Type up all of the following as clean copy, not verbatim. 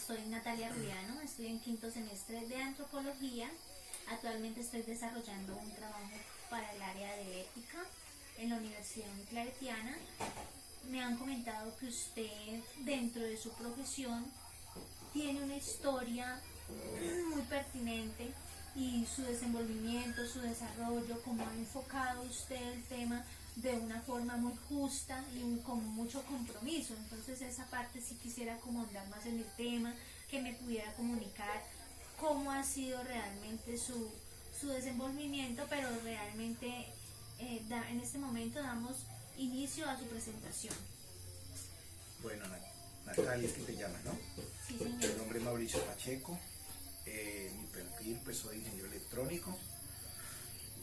soy Natalia Rubiano, estoy en quinto semestre de antropología. Actualmente estoy desarrollando un trabajo para el área de ética en la Universidad Claretiana. Me han comentado que usted, dentro de su profesión, tiene una historia muy pertinente y su desenvolvimiento, su desarrollo, cómo ha enfocado usted el tema de una forma muy justa y con mucho compromiso. Entonces esa parte sí quisiera como andar más en el tema, que me pudiera comunicar cómo ha sido realmente su desenvolvimiento, pero realmente en este momento damos inicio a su presentación. Bueno, Natalia es que te llamas, ¿no? Sí, señor. Mi nombre es Mauricio Pacheco. Mi perfil, pues soy ingeniero electrónico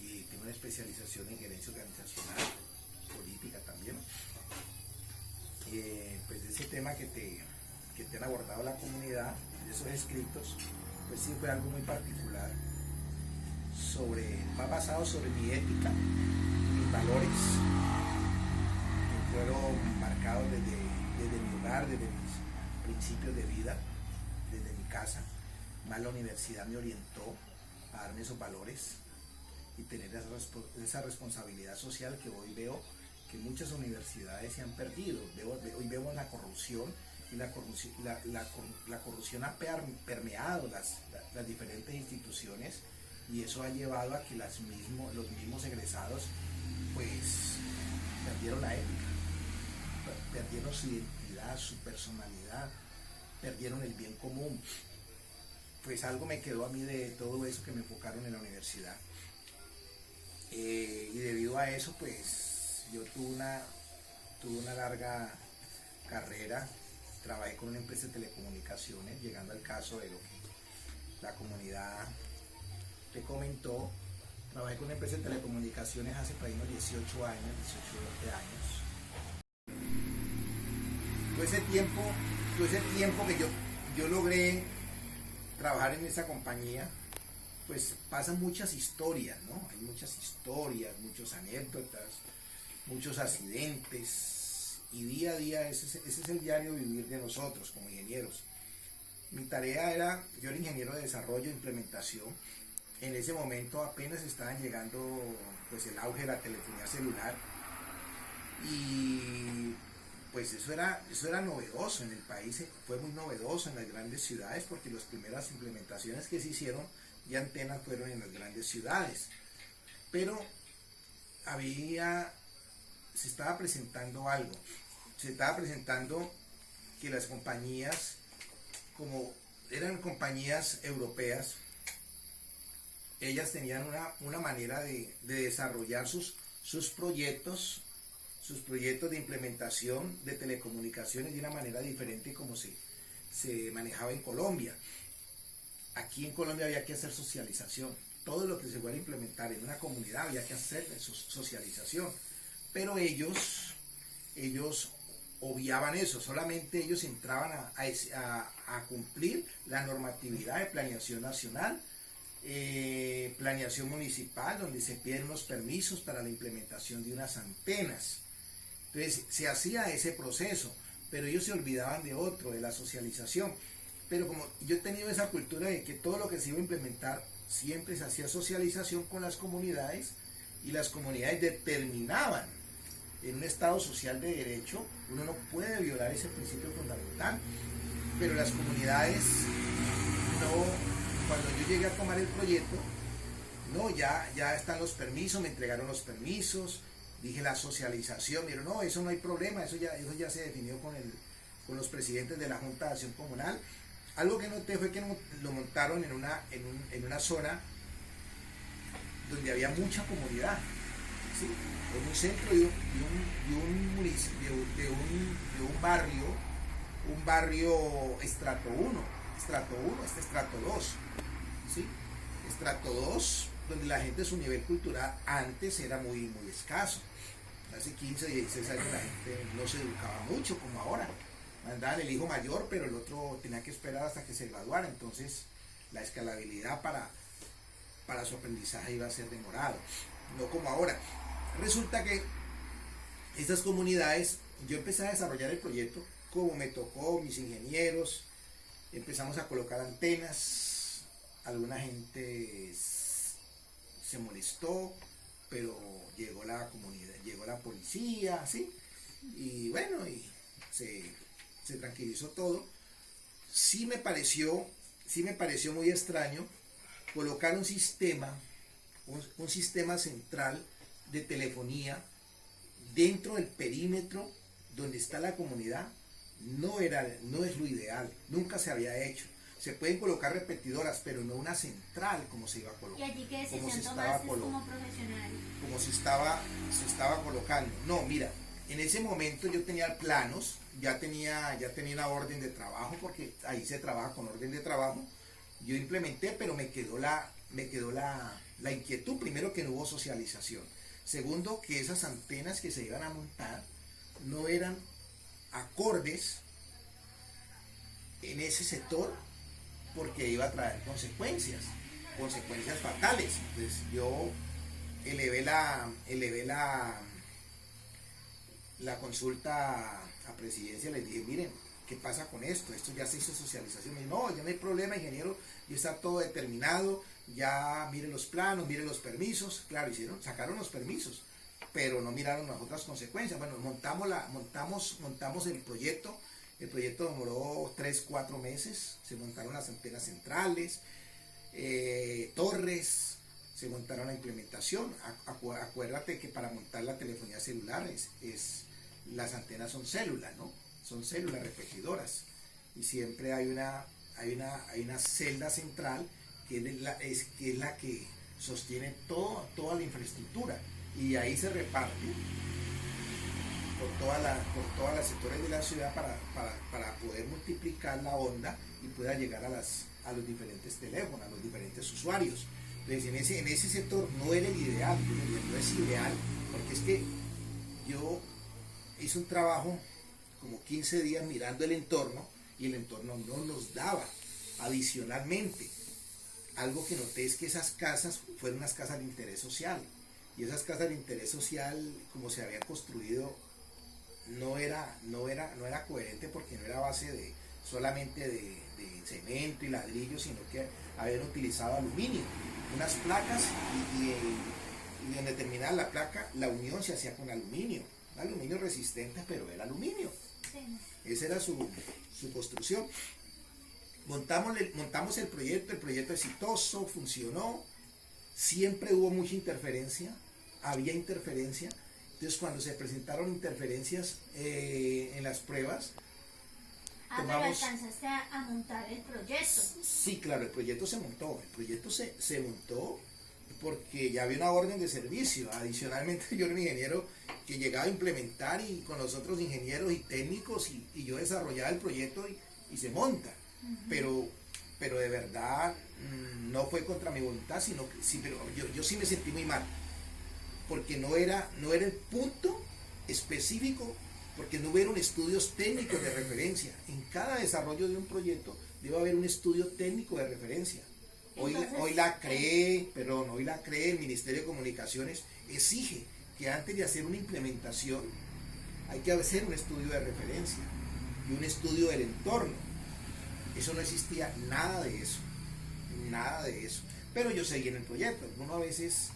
y tengo una especialización en gerencia organizacional, política también. Pues ese tema que te han abordado la comunidad, de esos escritos, pues sí fue algo muy particular, va basado sobre mi ética, mis valores, que fueron marcados desde mi hogar, desde mis principios de vida, desde mi casa. Más la universidad me orientó a darme esos valores y tener esa responsabilidad social que hoy veo que muchas universidades se han perdido. Hoy vemos la corrupción y la corrupción ha permeado las diferentes instituciones, y eso ha llevado a que los mismos egresados pues perdieron la ética, perdieron su identidad, su personalidad, perdieron el bien común. Pues algo me quedó a mí de todo eso que me enfocaron en la universidad. Y debido a eso, pues yo tuve una larga carrera. Trabajé con una empresa de telecomunicaciones, llegando al caso de lo que la comunidad te comentó. Trabajé con una empresa de telecomunicaciones hace por ahí unos 18 años, 18 20 años. Todo ese tiempo que yo logré trabajar en esa compañía, pues pasan muchas historias, ¿no? Hay muchas historias, muchas anécdotas, muchos accidentes, y día a día ese es el diario vivir de nosotros como ingenieros. Mi tarea yo era ingeniero de desarrollo e implementación. En ese momento apenas estaban llegando pues el auge de la telefonía celular, y pues eso era novedoso en el país, fue muy novedoso en las grandes ciudades, porque las primeras implementaciones que se hicieron de antenas fueron en las grandes ciudades. Pero se estaba presentando algo, se estaba presentando que las compañías, como eran compañías europeas, ellas tenían una manera de desarrollar sus proyectos de implementación de telecomunicaciones de una manera diferente como se manejaba en Colombia. Aquí en Colombia había que hacer socialización. Todo lo que se fuera a implementar en una comunidad había que hacer socialización. Pero ellos obviaban eso, solamente ellos entraban a cumplir la normatividad de planeación nacional, planeación municipal, donde se piden unos permisos para la implementación de unas antenas. Entonces se hacía ese proceso, pero ellos se olvidaban de otro, de la socialización. Pero como yo he tenido esa cultura de que todo lo que se iba a implementar siempre se hacía socialización con las comunidades, y las comunidades determinaban. En un estado social de derecho uno no puede violar ese principio fundamental, pero las comunidades no. Cuando yo llegué a tomar el proyecto, no, ya están los permisos, me entregaron los permisos, dije la socialización, pero no, eso no hay problema, eso ya se definió con los presidentes de la Junta de Acción Comunal. Algo que noté fue que lo montaron en una zona donde había mucha comunidad, ¿sí? En un centro de un municipio, de un barrio estrato 1, estrato 2, ¿sí? Estrato 2, donde la gente, su nivel cultural antes era muy escaso. Hace 15, 16 años la gente no se educaba mucho como ahora. Mandaban el hijo mayor, pero el otro tenía que esperar hasta que se graduara. Entonces la escalabilidad para su aprendizaje iba a ser demorado, no como ahora. Resulta que estas comunidades, yo empecé a desarrollar el proyecto como me tocó, mis ingenieros, empezamos a colocar antenas, alguna gente se molestó, pero llegó la comunidad, llegó la policía, ¿sí? Y bueno, y se tranquilizó todo. Sí me pareció muy extraño colocar un sistema central de telefonía dentro del perímetro donde está la comunidad. No es lo ideal, nunca se había hecho. Se pueden colocar repetidoras, pero no una central como se iba a colocar. ¿Y allí qué decisión tomaste como profesional? Como se estaba colocando. No, mira, en ese momento yo tenía planos, ya tenía una orden de trabajo, porque ahí se trabaja con orden de trabajo. Yo implementé, pero me quedó la inquietud, primero, que no hubo socialización. Segundo, que esas antenas que se iban a montar no eran acordes en ese sector, porque iba a traer consecuencias fatales. Entonces yo elevé la consulta a presidencia, les dije, miren, ¿qué pasa con esto? Esto ya se hizo socialización. Me dijo, no, ya no hay problema, ingeniero, ya está todo determinado, ya miren los planos, miren los permisos. Claro, sacaron los permisos, pero no miraron las otras consecuencias. Bueno, montamos el proyecto. El proyecto demoró 3-4 meses. Se montaron las antenas centrales, torres, se montaron la implementación. Acuérdate que para montar la telefonía celular las antenas son células, ¿no? Son células repetidoras. Y siempre hay una celda central que es la que sostiene toda la infraestructura. Y ahí se reparte por todas las sectores de la ciudad para poder multiplicar la onda y pueda llegar a los diferentes teléfonos, a los diferentes usuarios. Entonces en ese sector no era el ideal, no es ideal, porque es que yo hice un trabajo como 15 días mirando el entorno y el entorno no nos daba. Adicionalmente, algo que noté es que esas casas fueron unas casas de interés social, y esas casas de interés social, como se habían construido, no era coherente, porque no era base solamente de cemento y ladrillo, sino que habían utilizado aluminio, unas placas, y en determinada la placa, la unión se hacía con aluminio resistente, pero era aluminio. Sí. Esa era su construcción. Montamos el proyecto exitoso, funcionó. Siempre hubo mucha interferencia, había interferencia. Entonces, cuando se presentaron interferencias en las pruebas, pero alcanzaste a montar el proyecto. Sí, claro, el proyecto se montó. El proyecto se montó porque ya había una orden de servicio. Adicionalmente, yo era un ingeniero que llegaba a implementar, y con los otros ingenieros y técnicos, y yo desarrollaba el proyecto y se monta. Uh-huh. Pero de verdad no fue contra mi voluntad, sino que sí, pero yo sí me sentí muy mal, porque no era el punto específico, porque no hubieron estudios técnicos de referencia. En cada desarrollo de un proyecto debe haber un estudio técnico de referencia. Hoy la CREE, el Ministerio de Comunicaciones exige que antes de hacer una implementación hay que hacer un estudio de referencia y un estudio del entorno. Eso no existía, nada de eso. Pero yo seguí en el proyecto. Algunas veces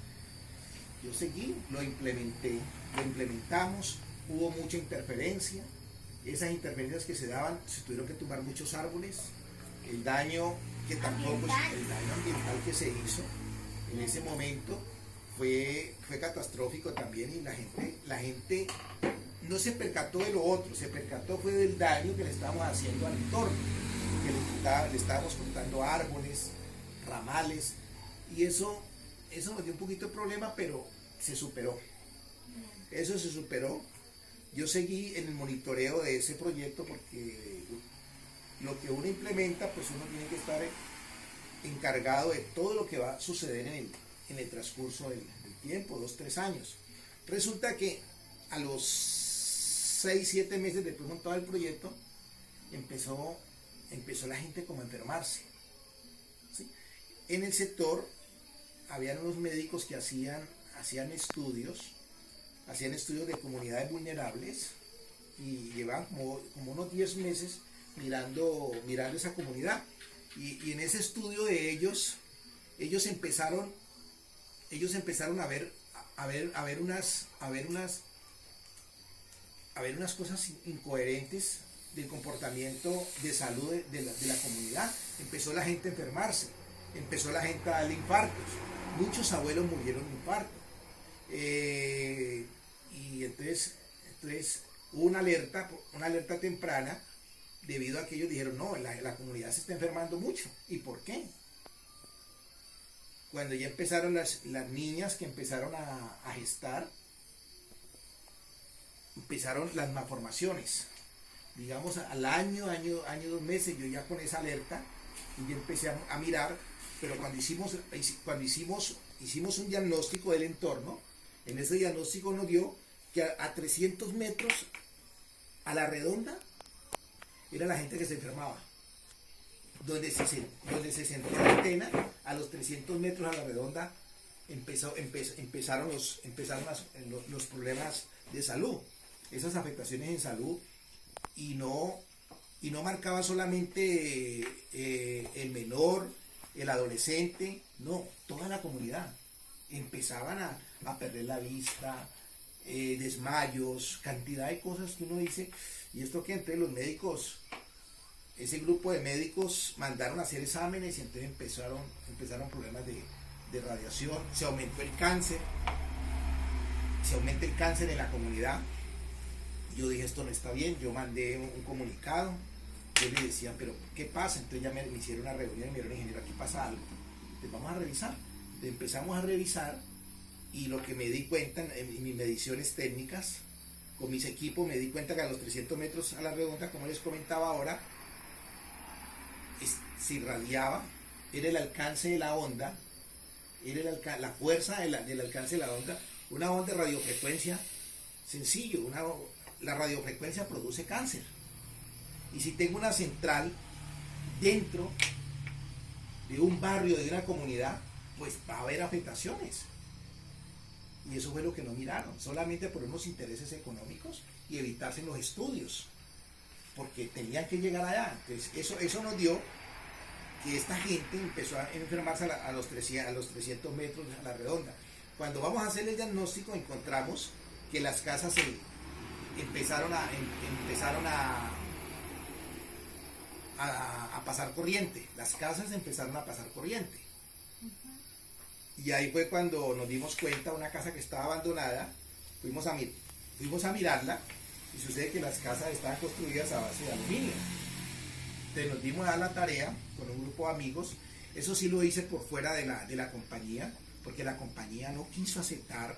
yo seguí, lo implementamos, hubo mucha interferencia. Esas interferencias que se daban, se tuvieron que tumbar muchos árboles. El daño ambiental que se hizo en ese momento fue catastrófico también, y la gente no se percató de lo otro, se percató fue del daño que le estábamos haciendo al entorno, que le estábamos cortando árboles, ramales, y eso nos dio un poquito de problema, pero se superó. Eso se superó. Yo seguí en el monitoreo de ese proyecto, porque lo que uno implementa, pues uno tiene que estar encargado de todo lo que va a suceder en el transcurso del tiempo, 2-3 años. Resulta que a los 6-7 meses después de montado el proyecto, empezó la gente como a enfermarse, ¿sí? En el sector habían unos médicos que hacían estudios de comunidades vulnerables, y llevaban como unos 10 meses mirando esa comunidad. Y en ese estudio de ellos empezaron a ver unas cosas incoherentes del comportamiento de salud de la comunidad. Empezó la gente a enfermarse, empezó la gente a darle infartos. Muchos abuelos murieron de infarto. Y entonces hubo una alerta temprana, debido a que ellos dijeron, no, la comunidad se está enfermando mucho. ¿Y por qué? Cuando ya empezaron las niñas que empezaron a gestar, empezaron las malformaciones. Digamos, al año, 2 meses, yo ya con esa alerta, y yo empecé a mirar, pero cuando hicimos un diagnóstico del entorno, en ese diagnóstico nos dio que a 300 metros a la redonda era la gente que se enfermaba. Donde se sentó la antena, a los 300 metros a la redonda empezaron los problemas de salud, esas afectaciones en salud, y no marcaba solamente el menor, el adolescente, no, toda la comunidad. Empezaban a perder la vista, desmayos, cantidad de cosas que uno dice, y esto que entre los médicos, ese grupo de médicos mandaron a hacer exámenes, y entonces empezaron problemas de radiación, se aumentó el cáncer, en la comunidad. Yo dije, esto no está bien, yo mandé un comunicado, yo le decía, pero ¿qué pasa? Entonces ya me hicieron una reunión y me dijeron, ingeniero, aquí pasa algo, entonces vamos a revisar. Entonces empezamos a revisar, y lo que me di cuenta en mis mediciones técnicas, con mis equipos, me di cuenta que a los 300 metros a la redonda, como les comentaba ahora, se irradiaba, era el alcance de la onda, era la fuerza del alcance de la onda, una onda de radiofrecuencia, sencillo, la radiofrecuencia produce cáncer. Y si tengo una central dentro de un barrio, de una comunidad, pues va a haber afectaciones. Y eso fue lo que no miraron, solamente por unos intereses económicos y evitarse los estudios, porque tenían que llegar allá. Entonces eso nos dio que esta gente empezó a enfermarse a los 300 metros a la redonda. Cuando vamos a hacer el diagnóstico, encontramos que las casas empezaron a pasar corriente. Las casas empezaron a pasar corriente. Y ahí fue cuando nos dimos cuenta, una casa que estaba abandonada, fuimos a mirarla, y sucede que las casas estaban construidas a base de aluminio. Entonces nos dimos a la tarea con un grupo de amigos. Eso sí lo hice por fuera de la compañía, porque la compañía no quiso aceptar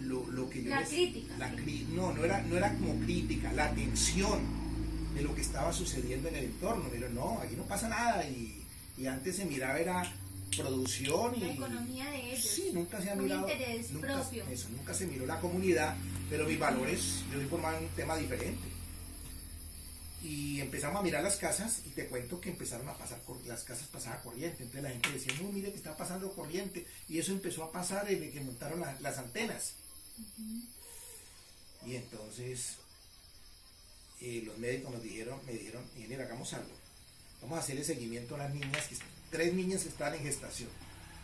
lo que yo la crítica. No era como crítica, la atención de lo que estaba sucediendo en el entorno. Pero no, aquí no pasa nada, y antes se miraba era producción y la economía de ellos. Sí, nunca se ha un mirado interés propio. Nunca se miró la comunidad, pero mis valores, yo informaba un tema diferente. Y empezamos a mirar las casas, y te cuento que empezaron a pasar, las casas pasaban corriente. Entonces la gente decía, no, mire que está pasando corriente, y eso empezó a pasar desde que montaron las antenas. Y entonces los médicos me dijeron, ingeniero, hagamos algo, vamos a hacerle seguimiento a las niñas, 3 niñas que están en gestación,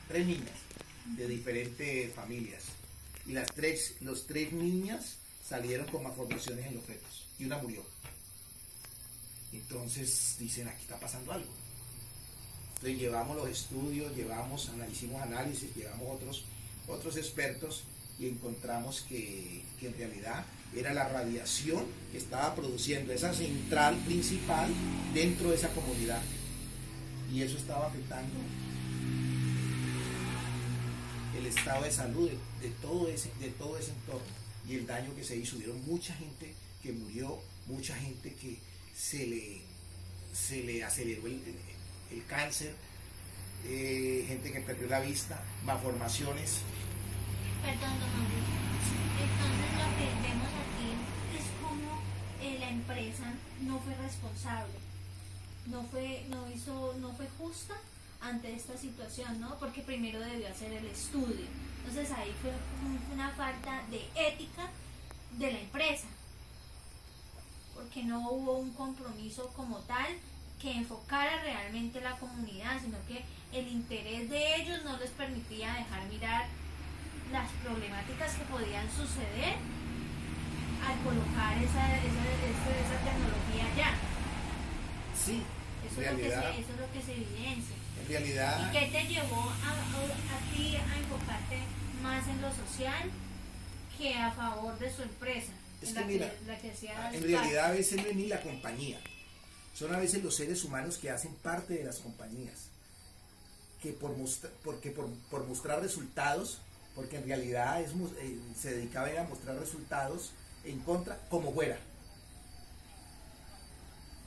3 niñas de diferentes familias, y los 3 niñas salieron con malformaciones en los fetos, y una murió. Entonces dicen, aquí está pasando algo. Entonces llevamos los estudios, hicimos análisis, llevamos otros expertos, y encontramos que en realidad era la radiación que estaba produciendo esa central principal dentro de esa comunidad, y eso estaba afectando el estado de salud de todo ese entorno, y el daño que se hizo. Hubieron mucha gente que murió, mucha gente que se le aceleró el cáncer, gente que perdió la vista, malformaciones. Perdón, don Mauricio. Entonces lo que vemos aquí es como la empresa no fue responsable, no fue justa ante esta situación, ¿no? Porque primero debió hacer el estudio. Entonces ahí fue una falta de ética de la empresa, porque no hubo un compromiso como tal que enfocara realmente la comunidad, sino que el interés de ellos no les permitía dejar mirar las problemáticas que podían suceder al colocar esa tecnología allá. Sí, Eso es lo que se evidencia. En realidad. ¿Y qué te llevó a ti a enfocarte más en lo social que a favor de su empresa? Es que mira, en realidad a veces no es ni la compañía, son a veces los seres humanos que hacen parte de las compañías, que por mostrar resultados, porque en realidad se dedicaban a mostrar resultados en contra, como fuera,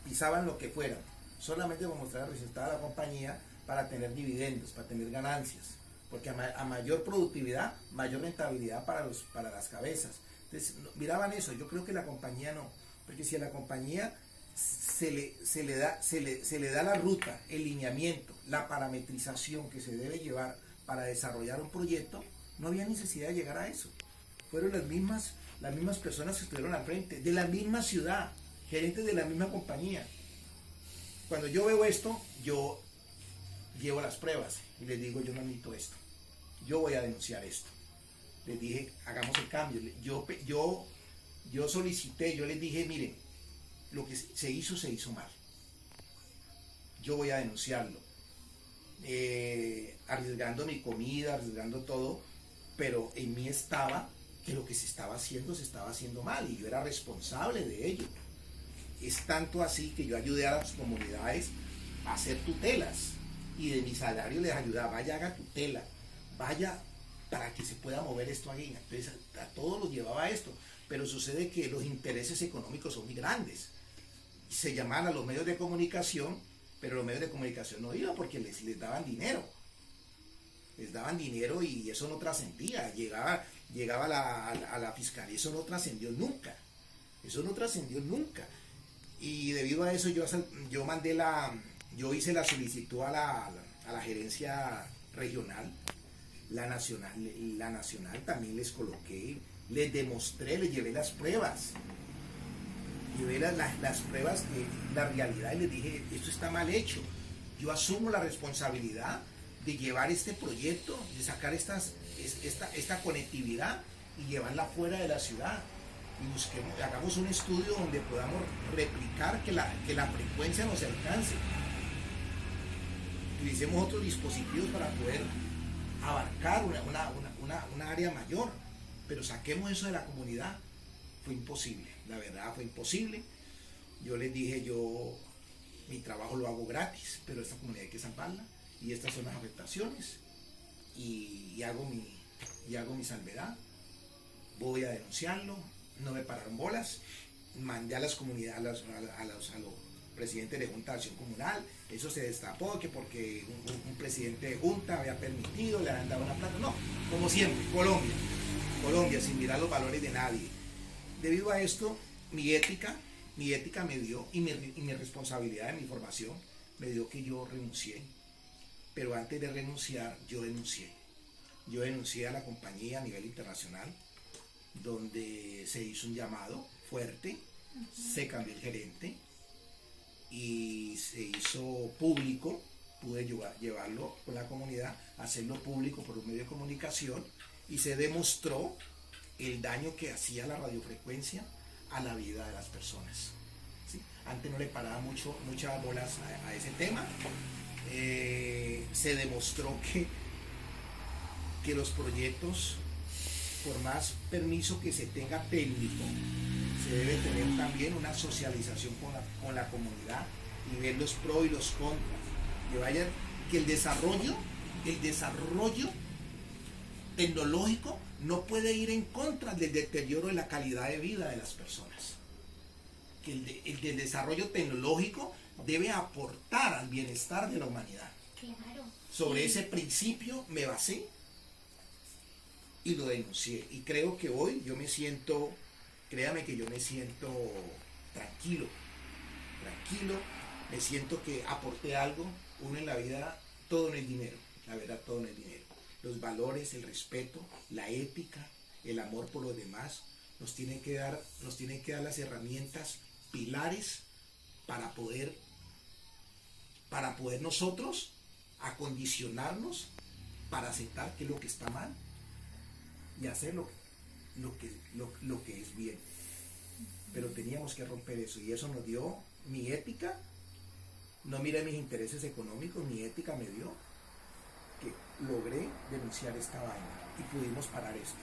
pisaban lo que fuera, solamente por mostrar el resultado de la compañía para tener dividendos, para tener ganancias, porque a mayor productividad, mayor rentabilidad para las cabezas. Entonces, miraban eso. Yo creo que la compañía no, porque si a la compañía se le da la ruta, el lineamiento, la parametrización que se debe llevar para desarrollar un proyecto, no había necesidad de llegar a eso. Fueron las mismas personas que estuvieron al frente, de la misma ciudad, gerentes de la misma compañía. Cuando yo veo esto, yo llevo las pruebas y les digo, yo no admito esto, yo voy a denunciar esto. Les dije, hagamos el cambio. Yo solicité, yo les dije, miren, lo que se hizo mal. Yo voy a denunciarlo. Arriesgando mi comida, arriesgando todo, pero en mí estaba que lo que se estaba haciendo mal y yo era responsable de ello. Es tanto así que yo ayudé a las comunidades a hacer tutelas y de mi salario les ayudaba, vaya, haga tutela, vaya, para que se pueda mover esto ahí. Entonces a todos los llevaba a esto, pero sucede que los intereses económicos son muy grandes. Se llamaban a los medios de comunicación, pero los medios de comunicación no iban porque les daban dinero. Les daban dinero y eso no trascendía. Llegaba a la fiscalía, eso no trascendió nunca. Eso no trascendió nunca. Y debido a eso yo hice la solicitud a la gerencia regional. La nacional también les coloqué, les demostré, les llevé las pruebas. Llevé las pruebas de la realidad y les dije, esto está mal hecho. Yo asumo la responsabilidad de llevar este proyecto, de sacar esta conectividad y llevarla fuera de la ciudad. Y hagamos un estudio donde podamos replicar que la frecuencia nos alcance. Utilicemos otros dispositivos para poder abarcar una área mayor, pero saquemos eso de la comunidad. Fue imposible, la verdad fue imposible. Yo les dije, mi trabajo lo hago gratis, pero esta comunidad hay que salvarla y estas son las afectaciones y hago mi salvedad. Voy a denunciarlo, no me pararon bolas, mandé a las comunidades, a los presidentes de Junta de Acción Comunal, eso se destapó que porque un presidente de Junta había permitido, le habían dado una plata, no, como siempre, Colombia, sin mirar los valores de nadie. Debido a esto, mi ética me dio, y mi responsabilidad de mi formación, me dio que yo renuncié. Pero antes de renunciar, yo denuncié. Yo denuncié a la compañía a nivel internacional, donde se hizo un llamado fuerte, se cambió el gerente, y se hizo público, pude llevarlo con la comunidad, hacerlo público por un medio de comunicación, y se demostró el daño que hacía la radiofrecuencia a la vida de las personas. ¿Sí? Antes no le paraba muchas bolas a ese tema. Se demostró que los proyectos, por más permiso que se tenga técnico, se debe tener también una socialización con la comunidad y ver los pros y los contras. Que el desarrollo tecnológico no puede ir en contra del deterioro de la calidad de vida de las personas. Que el desarrollo tecnológico debe aportar al bienestar de la humanidad. Claro. Sobre ese principio me basé y lo denuncié. Y creo que hoy créame que yo me siento tranquilo, me siento que aporté algo. Uno en la vida, todo no es dinero, la verdad todo no es dinero. Los valores, el respeto, la ética, el amor por los demás nos tiene que dar las herramientas, pilares para poder nosotros acondicionarnos para aceptar que es lo que está mal y hacer lo que es bien. Pero teníamos que romper eso, y eso nos dio mi ética. No miré mis intereses económicos, mi ética me dio que logré denunciar esta vaina y pudimos parar esto.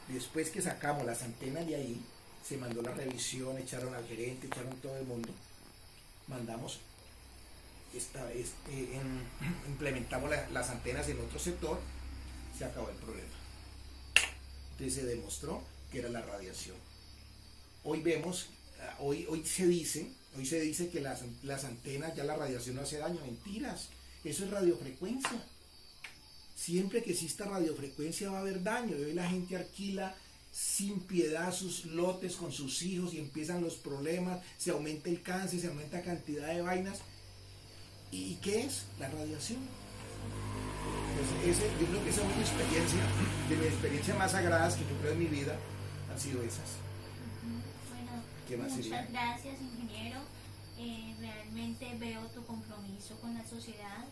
Después que sacamos las antenas de ahí, se mandó la revisión, echaron al gerente, echaron todo el mundo, mandamos implementamos las antenas en otro sector, se acabó el problema. Entonces se demostró que era la radiación. Hoy vemos, hoy se dice que las antenas, ya la radiación no hace daño. Mentiras, eso es radiofrecuencia. Siempre que exista radiofrecuencia va a haber daño. Y hoy la gente alquila sin piedad sus lotes con sus hijos y empiezan los problemas, se aumenta el cáncer, se aumenta la cantidad de vainas. ¿Y qué es? La radiación. Entonces, yo creo que esa es mi experiencia, de mis experiencias más sagradas que yo creo en mi vida, han sido esas. Bueno, ¿Qué más muchas sería? gracias, ingeniero. Realmente veo tu compromiso con la sociedad,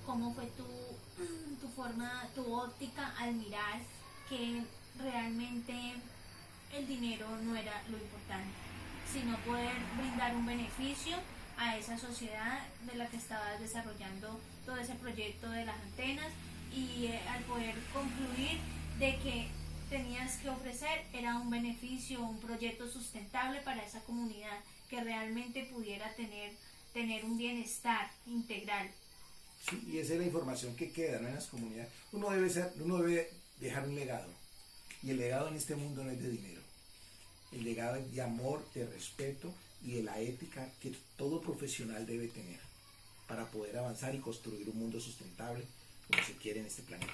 cómo fue tu forma, tu óptica al mirar que realmente el dinero no era lo importante, sino poder brindar un beneficio a esa sociedad de la que estabas desarrollando todo ese proyecto de las antenas, y al poder concluir de que tenías que ofrecer era un beneficio, un proyecto sustentable para esa comunidad que realmente pudiera tener un bienestar integral. Sí, y esa es la información que queda, ¿no?, en las comunidades. Uno debe dejar un legado, y el legado en este mundo no es de dinero. El legado es de amor, de respeto y de la ética que todo profesional debe tener para poder avanzar y construir un mundo sustentable como se quiere en este planeta.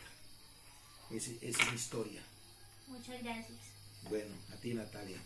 Esa es mi historia. Muchas gracias. Bueno, a ti, Natalia.